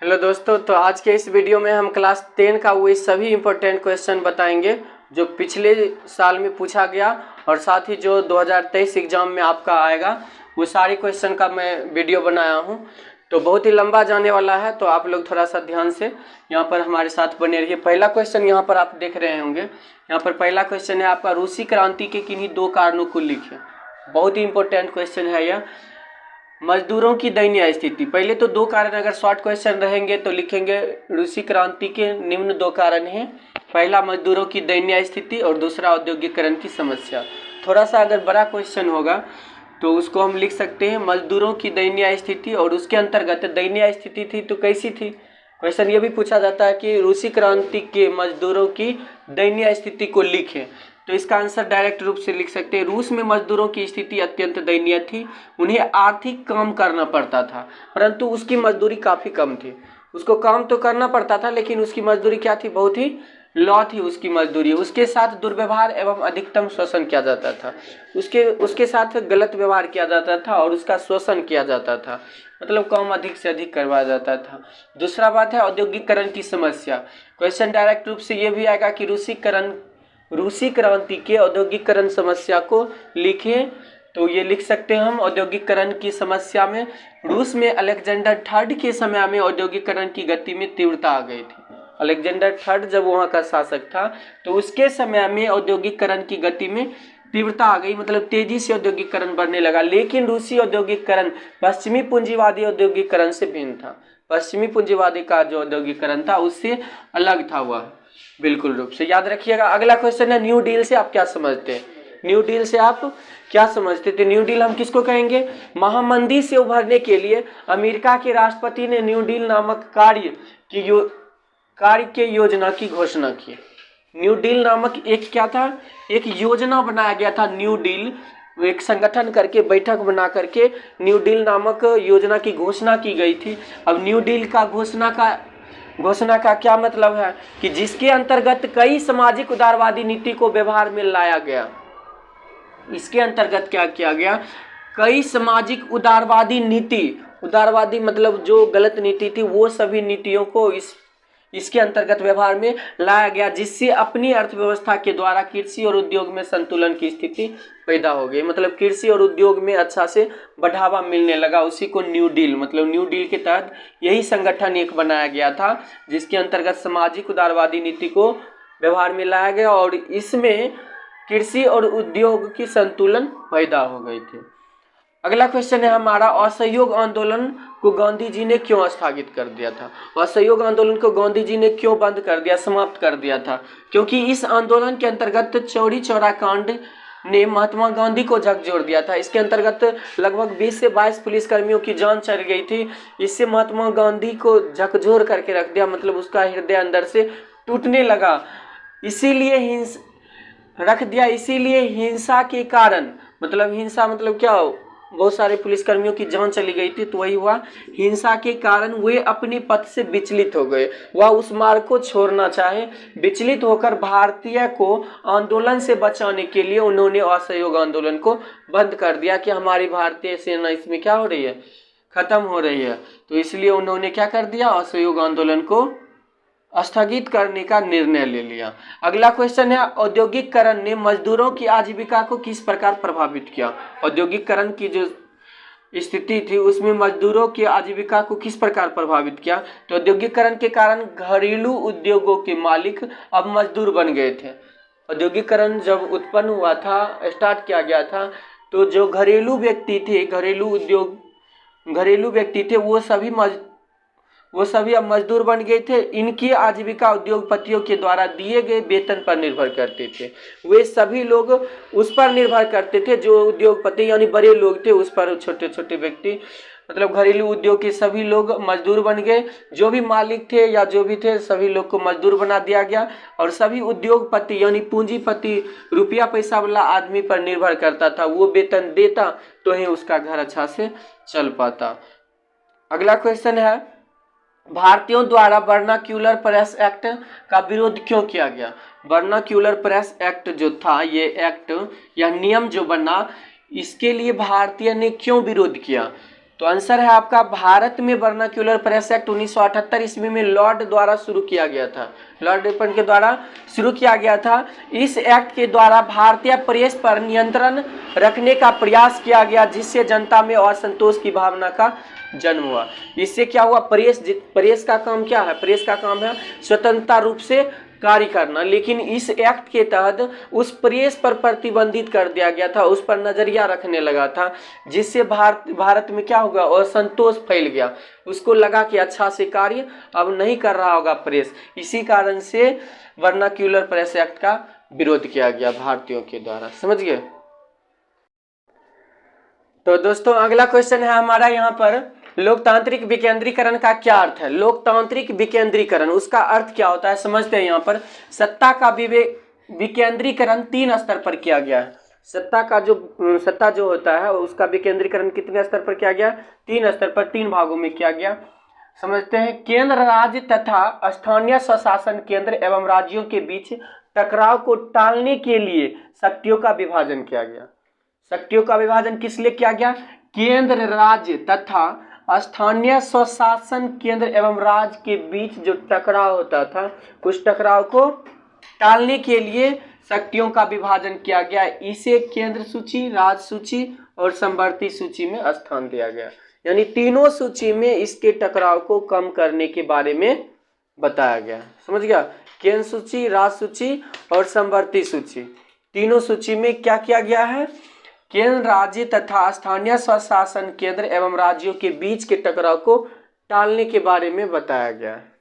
Hello दोस्तों, तो आज के इस वीडियो में हम क्लास 10 का वो सभी इम्पोर्टेंट क्वेश्चन बताएंगे जो पिछले साल में पूछा गया और साथ ही जो 2023 एग्ज़ाम में आपका आएगा वो सारे क्वेश्चन का मैं वीडियो बनाया हूं। तो बहुत ही लंबा जाने वाला है, तो आप लोग थोड़ा सा ध्यान से यहाँ पर हमारे साथ बने रहिए। पहला क्वेश्चन यहाँ पर आप देख रहे होंगे। यहाँ पर पहला क्वेश्चन है आपका, रूसी क्रांति के किन्हीं दो कारणों को लिखें। बहुत ही इंपॉर्टेंट क्वेश्चन है यह। मजदूरों की दयनीय स्थिति, पहले तो दो कारण अगर शॉर्ट क्वेश्चन रहेंगे तो लिखेंगे रूसी क्रांति के निम्न दो कारण हैं। पहला मजदूरों की दयनीय स्थिति और दूसरा औद्योगिकरण की समस्या। थोड़ा सा अगर बड़ा क्वेश्चन होगा तो उसको हम लिख सकते हैं मजदूरों की दयनीय स्थिति, और उसके अंतर्गत दयनीय स्थिति थी तो कैसी थी। क्वेश्चन ये भी पूछा जाता है कि रूसी क्रांति के मजदूरों की दयनीय स्थिति को लिखें, तो इसका आंसर डायरेक्ट रूप से लिख सकते हैं, रूस में मजदूरों की स्थिति अत्यंत दयनीय थी। उन्हें आर्थिक काम करना पड़ता था परंतु उसकी मजदूरी काफ़ी कम थी। उसको काम तो करना पड़ता था लेकिन उसकी मजदूरी क्या थी, बहुत ही लॉ थी उसकी मजदूरी। उसके साथ दुर्व्यवहार एवं अधिकतम शोषण किया जाता था। उसके साथ गलत व्यवहार किया जाता था और उसका शोषण किया जाता था, मतलब काम अधिक से अधिक करवाया जाता था। दूसरा बात है औद्योगिकरण की समस्या। क्वेश्चन डायरेक्ट रूप से ये भी आएगा कि रूसी क्रांति के औद्योगिकरण समस्या को लिखें, तो ये लिख सकते हैं हम औद्योगिकरण की समस्या में रूस में अलेक्जेंडर थर्ड के समय में औद्योगिकरण की गति में तीव्रता आ गई थी। अलेक्जेंडर थर्ड जब वहाँ का शासक था तो उसके समय में औद्योगिकरण की गति में तीव्रता आ गई, मतलब तेजी से औद्योगिकरण बढ़ने लगा। लेकिन रूसी औद्योगिकरण पश्चिमी पूंजीवादी औद्योगिकरण से भिन्न था। पश्चिमी पूंजीवादी का जो औद्योगिकरण था उससे अलग था वह, बिल्कुल रूप से याद रखिएगा। अगला क्वेश्चन है, न्यू डील से आप क्या समझते हैं। न्यू डील से आप क्या समझते थे। न्यू डील हम किसको कहेंगे, महामंदी से उभरने के लिए अमेरिका के राष्ट्रपति ने न्यू डील नामक कार्य के योजना की घोषणा की। न्यू डील नामक एक क्या था, एक योजना बनाया गया था। न्यू डील एक संगठन करके बैठक बना करके न्यू डील नामक योजना की घोषणा की गई थी। अब न्यू डील का घोषणा का क्या मतलब है कि जिसके अंतर्गत कई सामाजिक उदारवादी नीति को व्यवहार में लाया गया। इसके अंतर्गत क्या किया गया, कई सामाजिक उदारवादी नीति, उदारवादी मतलब जो गलत नीति थी वो सभी नीतियों को इसके अंतर्गत व्यवहार में लाया गया, जिससे अपनी अर्थव्यवस्था के द्वारा कृषि और उद्योग में संतुलन की स्थिति पैदा हो गई। मतलब कृषि और उद्योग में अच्छा से बढ़ावा मिलने लगा। उसी को न्यू डील, मतलब न्यू डील के तहत यही संगठन एक बनाया गया था जिसके अंतर्गत सामाजिक उदारवादी नीति को व्यवहार में लाया गया और इसमें कृषि और उद्योग की संतुलन पैदा हो गई थी। अगला क्वेश्चन है हमारा, असहयोग आंदोलन को गांधी जी ने क्यों स्थगित कर दिया था। असहयोग आंदोलन को गांधी जी ने क्यों बंद कर दिया, समाप्त कर दिया था, क्योंकि इस आंदोलन के अंतर्गत चौरी चौरा कांड ने महात्मा गांधी को झकझोर दिया था। इसके अंतर्गत लगभग 20 से 22 पुलिसकर्मियों की जान चली गई थी। इससे महात्मा गांधी को झकझोर करके रख दिया, मतलब उसका हृदय अंदर से टूटने लगा, इसीलिए हिंसा के कारण, मतलब हिंसा मतलब क्या, बहुत सारे पुलिसकर्मियों की जान चली गई थी, तो वही हुआ, हिंसा के कारण वे अपने पथ से विचलित हो गए। वह उस मार्ग को छोड़ना चाहे, विचलित होकर भारतीय को आंदोलन से बचाने के लिए उन्होंने असहयोग आंदोलन को बंद कर दिया कि हमारी भारतीय सेना इसमें क्या हो रही है, खत्म हो रही है। तो इसलिए उन्होंने क्या कर दिया, असहयोग आंदोलन को स्थगित करने का निर्णय ले लिया। अगला क्वेश्चन है, औद्योगिकरण ने मजदूरों की आजीविका को किस प्रकार प्रभावित किया। औद्योगिकरण की जो स्थिति थी उसमें मजदूरों की आजीविका को किस प्रकार प्रभावित किया। तो औद्योगिकरण के कारण घरेलू उद्योगों के मालिक अब मजदूर बन गए थे। औद्योगिकरण जब उत्पन्न हुआ था, स्टार्ट किया गया था, तो जो घरेलू व्यक्ति थे वो सभी अब मजदूर बन गए थे। इनकी आजीविका उद्योगपतियों के द्वारा दिए गए वेतन पर निर्भर करते थे। वे सभी लोग उस पर निर्भर करते थे, जो उद्योगपति यानी बड़े लोग थे उस पर छोटे छोटे व्यक्ति, मतलब घरेलू उद्योग के सभी लोग मजदूर बन गए। जो भी मालिक थे या जो भी थे सभी लोग को मजदूर बना दिया गया और सभी उद्योगपति यानी पूंजीपति, रुपया पैसा वाला आदमी पर निर्भर करता था, वो वेतन देता तो ही उसका घर अच्छा से चल पाता। अगला क्वेश्चन है, भारतीयों द्वारा वर्नाक्यूलर प्रेस एक्ट का विरोध क्यों किया गया। वर्नाक्यूलर प्रेस एक्ट जो था, ये एक्ट या नियम जो बना, इसके लिए भारतीय ने क्यों विरोध किया। तो आंसर है आपका भारत में वर्नाक्यूलर प्रेस एक्ट 1978 ईस्वी में लॉर्ड द्वारा शुरू किया गया था, लॉर्ड रिपन के द्वारा शुरू किया गया था। इस एक्ट के द्वारा भारतीय प्रेस पर नियंत्रण रखने का प्रयास किया गया, जिससे जनता में असंतोष की भावना का जन्म हुआ। इससे क्या हुआ, प्रेस का काम क्या है, प्रेस का काम है स्वतंत्रता रूप से कार्य करना, लेकिन इस एक्ट के तहत उस प्रेस पर प्रतिबंधित कर दिया गया था, उस पर नजरिया रखने लगा था, जिससे भारत में क्या होगा, असंतोष फैल गया। उसको लगा कि अच्छा से कार्य अब नहीं कर रहा होगा प्रेस, इसी कारण से वर्नाक्यूलर प्रेस एक्ट का विरोध किया गया भारतीयों के द्वारा। समझ गए। तो दोस्तों अगला क्वेश्चन है हमारा यहाँ पर, लोकतांत्रिक विकेंद्रीकरण का क्या अर्थ है। लोकतांत्रिक विकेंद्रीकरण, उसका अर्थ क्या होता है समझते हैं। यहाँ पर सत्ता का विकेंद्रीकरण 3 स्तर पर किया गया है। सत्ता जो होता है उसका विकेंद्रीकरण कितने स्तर पर किया गया, 3 स्तर पर, 3 भागों में किया गया। समझते हैं। केंद्र, राज्य तथा स्थानीय स्वशासन केंद्र एवं राज्यों के बीच टकराव को टालने के लिए शक्तियों का विभाजन किया गया। शक्तियों का विभाजन किस लिए किया गया, केंद्र, राज्य तथा स्थानीय स्वशासन केंद्र एवं राज्य के बीच जो टकराव होता था, उस टकराव को टालने के लिए शक्तियों का विभाजन किया गया। इसे केंद्र सूची, राज्य सूची और समवर्ती सूची में स्थान दिया गया। यानी तीनों सूची में इसके टकराव को कम करने के बारे में बताया गया। समझ गया। केंद्र सूची, राज्य सूची और समवर्ती सूची, तीनों सूची में क्या किया गया है, केंद्र, राज्य तथा स्थानीय स्वशासन केंद्र एवं राज्यों के बीच के टकराव को टालने के बारे में बताया गया है।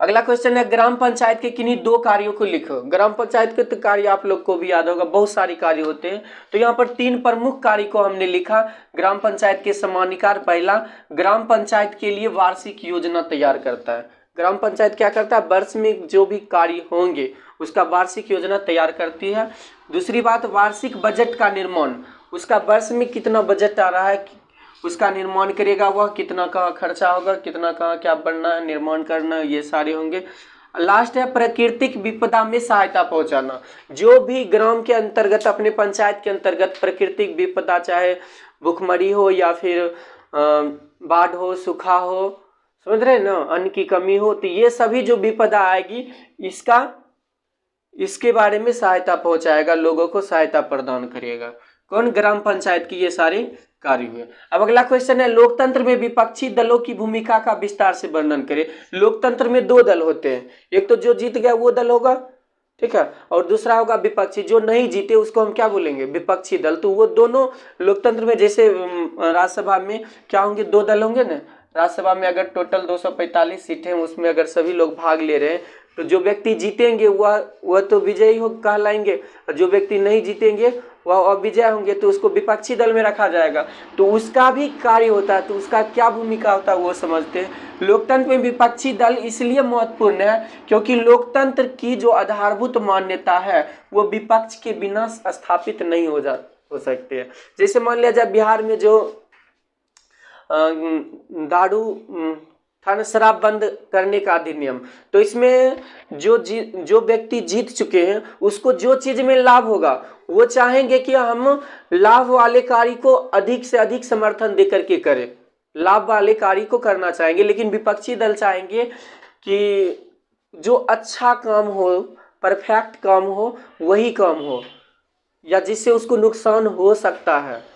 अगला क्वेश्चन है, ग्राम पंचायत के किन्हीं 2 कार्यों को लिखो। ग्राम पंचायत के तो कार्य आप लोग को भी याद होगा, बहुत सारे कार्य होते हैं। तो यहाँ पर 3 प्रमुख कार्य को हमने लिखा। ग्राम पंचायत के समानाधिकार, पहला, ग्राम पंचायत के लिए वार्षिक योजना तैयार करता है। ग्राम पंचायत क्या करता है, वर्ष में जो भी कार्य होंगे उसका वार्षिक योजना तैयार करती है। दूसरी बात, वार्षिक बजट का निर्माण, उसका वर्ष में कितना बजट आ रहा है उसका निर्माण करेगा, वह कितना कहाँ खर्चा होगा, कितना कहाँ क्या बनना है, निर्माण करना, ये सारे होंगे। लास्ट है प्राकृतिक विपदा में सहायता पहुंचाना। जो भी ग्राम के अंतर्गत, अपने पंचायत के अंतर्गत प्राकृतिक विपदा, चाहे भूखमरी हो या फिर बाढ़ हो, सूखा हो, समझ रहे हैं ना, अन्न की कमी हो, तो ये सभी जो विपदा आएगी इसके बारे में सहायता पहुंचाएगा, लोगों को सहायता प्रदान करेगा। कौन, ग्राम पंचायत की ये सारे कार्य हुए। अब अगला क्वेश्चन है, लोकतंत्र में विपक्षी दलों की भूमिका का विस्तार से वर्णन करें। लोकतंत्र में 2 दल होते हैं, एक तो जो जीत गया वो दल होगा, ठीक है, और दूसरा होगा विपक्षी। जो नहीं जीते उसको हम क्या बोलेंगे, विपक्षी दल। तो वो दोनों लोकतंत्र में, जैसे राज्यसभा में क्या होंगे, 2 दल होंगे ना। राज्यसभा में अगर टोटल 245 सीटें हैं, उसमें अगर सभी लोग भाग ले रहे हैं, तो जो व्यक्ति जीतेंगे वह तो विजयी हो कहलाएंगे, और जो व्यक्ति नहीं जीतेंगे वह अविजय होंगे, तो उसको विपक्षी दल में रखा जाएगा। तो उसका भी कार्य होता है, तो उसका क्या भूमिका होता है वो समझते हैं। लोकतंत्र में विपक्षी दल इसलिए महत्वपूर्ण है क्योंकि लोकतंत्र की जो आधारभूत मान्यता है वो विपक्ष के बिना स्थापित नहीं हो सकती है। जैसे मान लिया जाए बिहार में जो दारू था ना, शराब बंद करने का अधिनियम, तो इसमें जो व्यक्ति जीत चुके हैं उसको जो चीज में लाभ होगा वो चाहेंगे कि हम लाभ वाले कार्य को अधिक से अधिक समर्थन देकर के करें, लाभ वाले कार्य को करना चाहेंगे। लेकिन विपक्षी दल चाहेंगे कि जो अच्छा काम हो, परफेक्ट काम हो, वही काम हो, या जिससे उसको नुकसान हो सकता है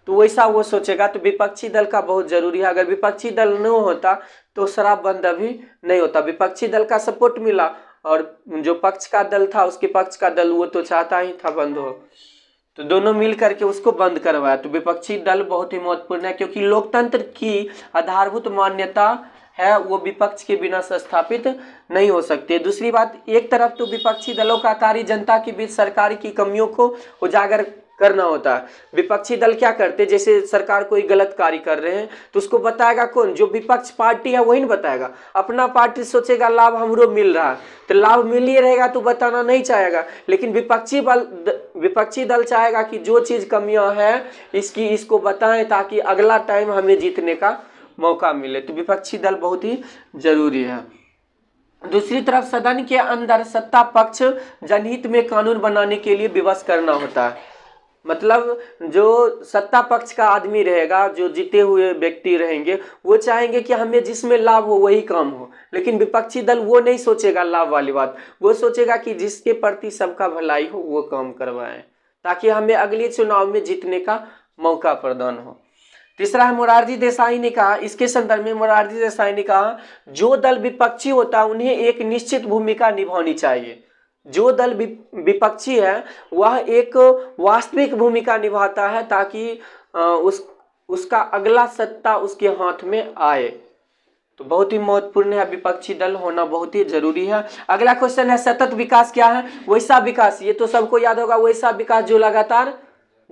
तो वैसा वो सोचेगा। तो विपक्षी दल का बहुत जरूरी है। अगर विपक्षी दल न होता तो शराब बंद अभी नहीं होता। विपक्षी दल का सपोर्ट मिला और जो पक्ष का दल था, उसके पक्ष का दल, वो तो चाहता ही था बंद हो, तो दोनों मिल करके उसको बंद करवाया। तो विपक्षी दल बहुत ही महत्वपूर्ण है क्योंकि लोकतंत्र की आधारभूत मान्यता है वो विपक्ष के बिना स्थापित नहीं हो सकती। दूसरी बात, एक तरफ तो विपक्षी दलों का कार्य जनता के बीच सरकार की कमियों को उजागर करना होता है। विपक्षी दल क्या करते, जैसे सरकार कोई गलत कार्य कर रहे हैं तो उसको बताएगा कौन, जो विपक्ष पार्टी है वही न बताएगा। अपना पार्टी सोचेगा लाभ हमरो मिल रहा है, तो लाभ मिल ही रहेगा तो बताना नहीं चाहेगा। लेकिन विपक्षी दल चाहेगा कि जो चीज कमियां हैं इसको बताएं ताकि अगला टाइम हमें जीतने का मौका मिले। तो विपक्षी दल बहुत ही जरूरी है। दूसरी तरफ सदन के अंदर सत्ता पक्ष जनहित में कानून बनाने के लिए विवश करना होता है। मतलब जो सत्ता पक्ष का आदमी रहेगा, जो जीते हुए व्यक्ति रहेंगे, वो चाहेंगे कि हमें जिसमें लाभ हो वही काम हो, लेकिन विपक्षी दल वो नहीं सोचेगा लाभ वाली बात, वो सोचेगा कि जिसके प्रति सबका भलाई हो वो काम करवाएं, ताकि हमें अगले चुनाव में जीतने का मौका प्रदान हो। तीसरा है मोरारजी देसाई ने कहा, इसके संदर्भ में मोरारजी देसाई ने कहा जो दल विपक्षी होता है उन्हें एक निश्चित भूमिका निभानी चाहिए। जो दल विपक्षी है वह एक वास्तविक भूमिका निभाता है ताकि उसका अगला सत्ता उसके हाथ में आए। तो बहुत ही महत्वपूर्ण है, विपक्षी दल होना बहुत ही जरूरी है। अगला क्वेश्चन है सतत विकास क्या है? वैसा विकास, ये तो सबको याद होगा, वैसा विकास जो लगातार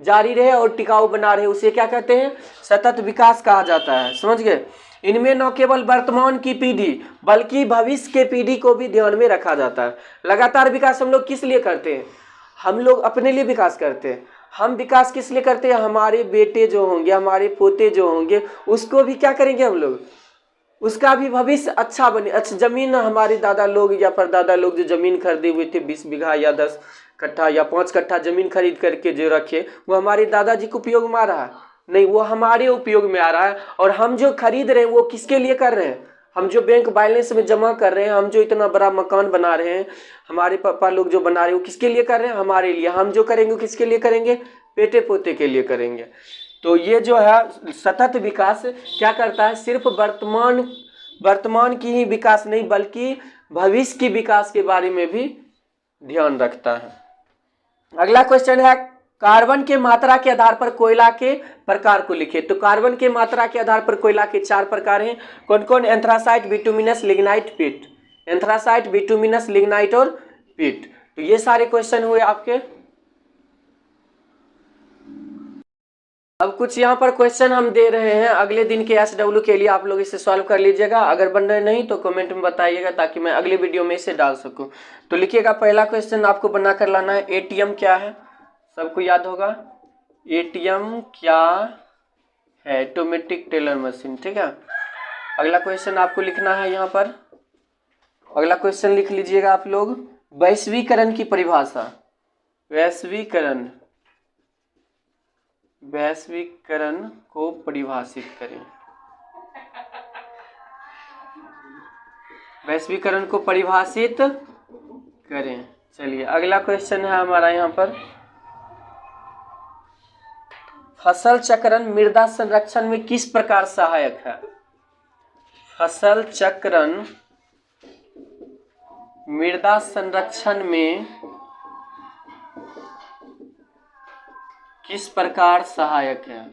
जारी रहे और टिकाऊ बना रहे, उसे क्या कहते हैं? सतत विकास कहा जाता है। समझ गए? इनमें न केवल वर्तमान की पीढ़ी बल्कि भविष्य के पीढ़ी को भी ध्यान में रखा जाता है। लगातार विकास हम लोग किस लिए करते हैं? हम लोग अपने लिए विकास करते हैं। हम विकास किस लिए करते हैं? हमारे बेटे जो होंगे, हमारे पोते जो होंगे, उसको भी क्या करेंगे हम लोग? उसका भी भविष्य अच्छा बने। अच्छा, जमीन हमारे दादा लोग या परदादा लोग जो जमीन खरीदे हुए थे 20 बीघा या 10 कट्ठा या 5 कट्ठा जमीन खरीद करके जो रखे, वो हमारे दादाजी को उपयोग में आ रहा है? नहीं, वो हमारे उपयोग में आ रहा है। और हम जो खरीद रहे हैं वो किसके लिए कर रहे हैं? हम जो बैंक बैलेंस में जमा कर रहे हैं, हम जो इतना बड़ा मकान बना रहे हैं, हमारे पापा लोग जो बना रहे हैं, वो किसके लिए कर रहे हैं? हमारे लिए। हम जो करेंगे किसके लिए करेंगे? बेटे पोते के लिए करेंगे। तो ये जो है सतत विकास क्या करता है? सिर्फ वर्तमान की ही विकास नहीं बल्कि भविष्य की विकास के बारे में भी ध्यान रखता है। अगला क्वेश्चन है कार्बन के मात्रा के आधार पर कोयला के प्रकार को लिखे। तो कार्बन के मात्रा के आधार पर कोयला के 4 प्रकार हैं। कौन कौन? एंथ्रासाइट, बिटुमिनस, लिग्नाइट, पिट। एंथ्रासाइट, बिटुमिनस, लिग्नाइट और पिट। तो ये सारे क्वेश्चन हुए आपके। अब कुछ यहाँ पर क्वेश्चन हम दे रहे हैं अगले दिन के SW के लिए, आप लोग इसे सॉल्व कर लीजिएगा। अगर बन रहे नहीं तो कमेंट में बताइएगा ताकि मैं अगले वीडियो में इसे डाल सकूं। तो लिखिएगा, पहला क्वेश्चन आपको बना कर लाना है, ATM क्या है? सबको याद होगा ATM क्या है? Automatic teller machine. ठीक है, अगला क्वेश्चन आपको लिखना है यहाँ पर। अगला क्वेश्चन लिख लीजिएगा आप लोग, वैश्वीकरण की परिभाषा। वैश्वीकरण को परिभाषित करें। वैश्वीकरण को परिभाषित करें। चलिए अगला क्वेश्चन है हमारा यहाँ पर, फसल चक्रण मृदा संरक्षण में किस प्रकार सहायक है? फसल चक्रण मृदा संरक्षण में किस प्रकार सहायक है?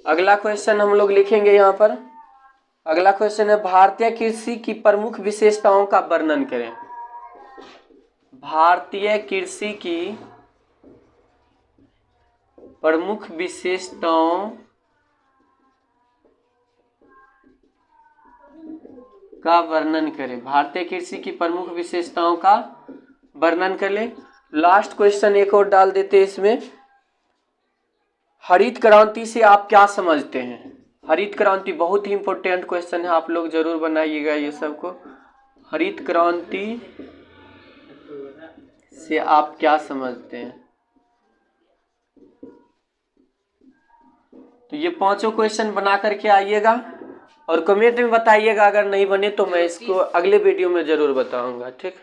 अगला क्वेश्चन हम लोग लिखेंगे यहाँ पर। अगला क्वेश्चन है भारतीय कृषि की प्रमुख विशेषताओं का वर्णन करें। भारतीय कृषि की प्रमुख विशेषताओं का वर्णन करें। भारतीय कृषि की प्रमुख विशेषताओं का वर्णन कर ले। लास्ट क्वेश्चन एक और डाल देते इसमें, हरित क्रांति से आप क्या समझते हैं? हरित क्रांति बहुत ही इंपॉर्टेंट क्वेश्चन है, आप लोग जरूर बनाइएगा ये सबको। हरित क्रांति से आप क्या समझते हैं? तो ये 5 क्वेश्चन बना करके आइएगा और कमेंट में बताइएगा। अगर नहीं बने तो मैं इसको अगले वीडियो में जरूर बताऊंगा। ठीक।